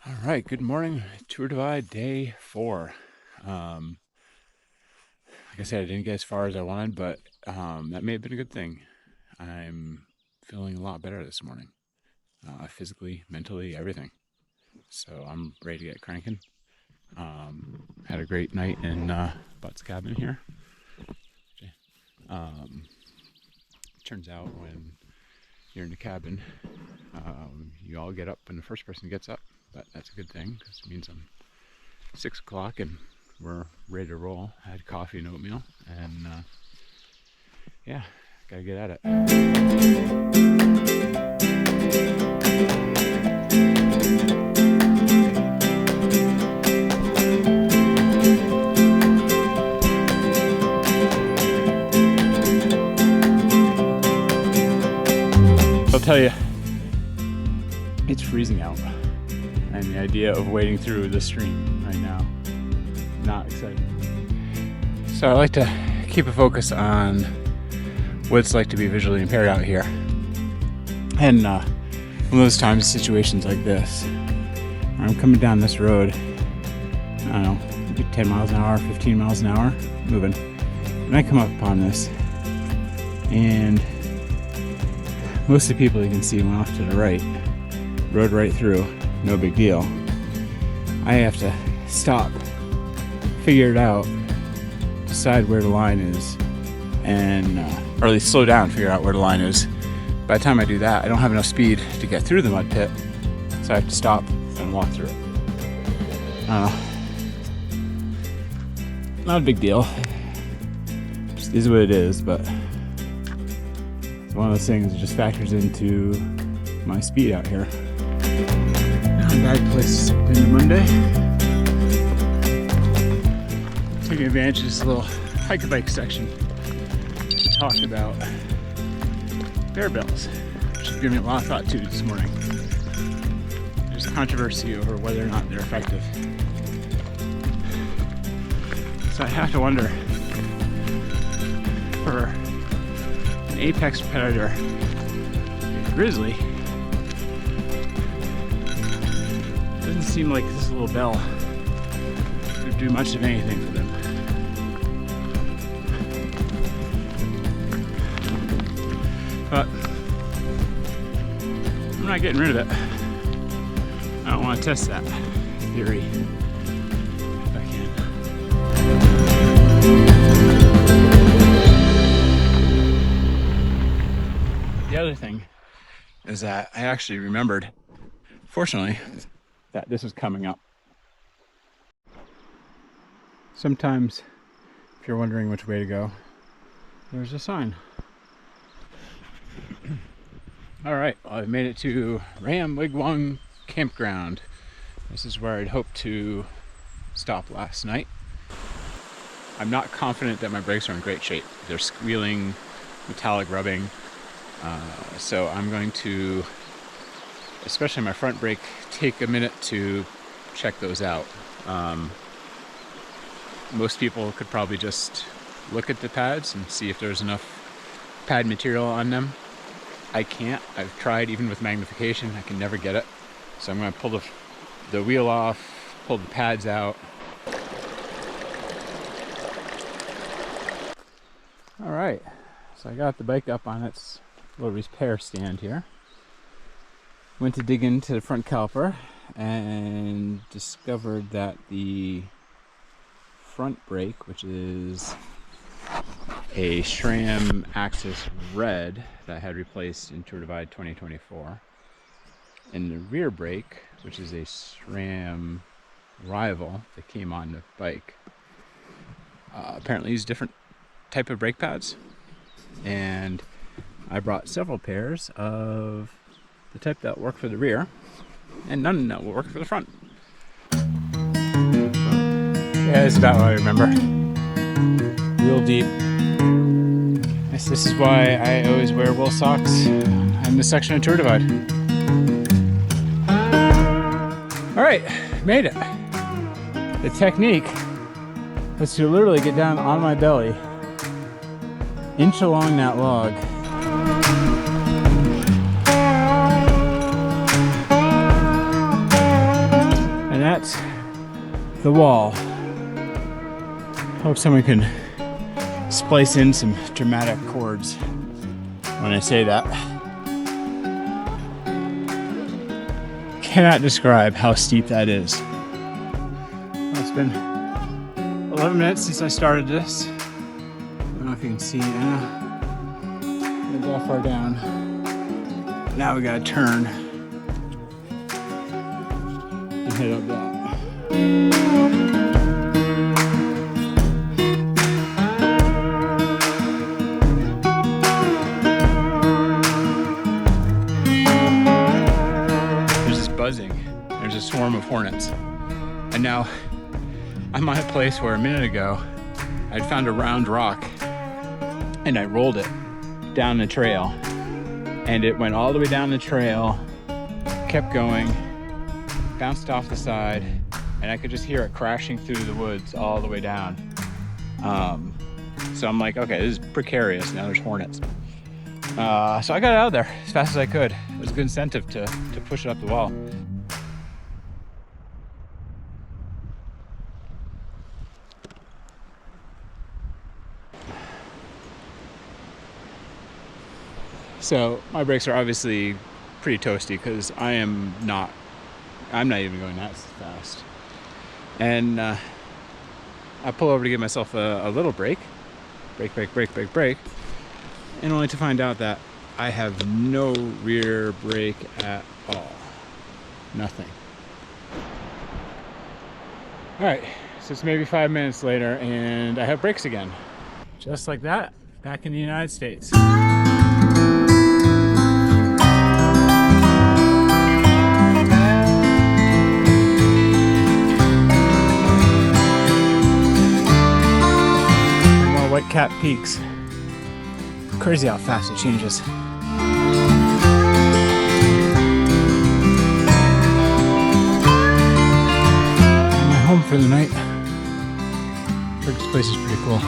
All right, good morning. Tour Divide day 4. Like I said, I didn't get as far as I wanted, but that may have been a good thing. I'm feeling a lot better this morning, physically, mentally, everything. So I'm ready to get cranking. Had a great night in Butt's cabin here. Turns out when you're in the cabin, you all get up when the first person gets up, but that's a good thing because it means I'm 6 o'clock and we're ready to roll. I had coffee and oatmeal, and yeah, gotta get at it. I'll tell you, it's freezing out, and the idea of wading through the stream right now, not exciting. So I like to keep a focus on what it's like to be visually impaired out here. And one of those times, situations like this, I'm coming down this road, I don't know, maybe 10 miles an hour, 15 miles an hour, moving. And I come up upon this, and most of the people you can see went off to the right, rode right through, no big deal. I have to stop, figure it out, decide where the line is, and or at least slow down, figure out where the line is. By the time I do that, I don't have enough speed to get through the mud pit, so I have to stop and walk through it. Not a big deal. Just is what it is, but it's one of those things that just factors into my speed out here. Not a bad place to spend a Monday. Taking advantage of this little hike bike section to talk about bear bells, which has given me a lot of thought to this morning. There's controversy over whether or not they're effective. So I have to wonder, for an apex predator, a grizzly, doesn't seem like this little bell would do much of anything for them. But I'm not getting rid of it. I don't want to test that theory if I can. The other thing is that I actually remembered, fortunately, that this was coming up. Sometimes, if you're wondering which way to go, there's a sign. All right, well, I made it to Ram Wigwam Campground. This is where I'd hoped to stop last night. I'm not confident that my brakes are in great shape. They're squealing, metallic rubbing. So I'm going to, especially my front brake, take a minute to check those out. Most people could probably just look at the pads and see if there's enough pad material on them. I can't. I've tried, even with magnification, I can never get it. So I'm going to pull the wheel off, pull the pads out. All right, so I got the bike up on its little repair stand here. Went to dig into the front caliper and discovered that the front brake, which is a SRAM Axis Red that I had replaced in Tour Divide 2024, and the rear brake, which is a SRAM Rival that came on the bike, apparently use different type of brake pads, and I brought several pairs of the type that work for the rear, and none that will work for the front. Yeah, that's about what I remember. Real deep. This is why I always wear wool socks in this section of Tour Divide. All right, made it. The technique was to literally get down on my belly, inch along that log, the wall. Hope someone can splice in some dramatic chords when I say that. Cannot describe how steep that is. It's been 11 minutes since I started this. I don't know if you can see now. We're that far down. Now we gotta turn and head up that. There's this buzzing. There's a swarm of hornets. And now I'm on a place where a minute ago I'd found a round rock and I rolled it down the trail, and it went all the way down the trail, kept going, bounced off the side, and I could just hear it crashing through the woods all the way down. So I'm like, okay, this is precarious. Now there's hornets. So I got it out of there as fast as I could. It was a good incentive to push it up the wall. So my brakes are obviously pretty toasty because I'm not even going that fast. And I pull over to give myself a little break, and only to find out that I have no rear brake at all. Nothing. All right, so it's maybe 5 minutes later and I have brakes again. Just like that, back in the United States. White Cap Peaks. Crazy how fast it changes. I'm home for the night. This place is pretty cool.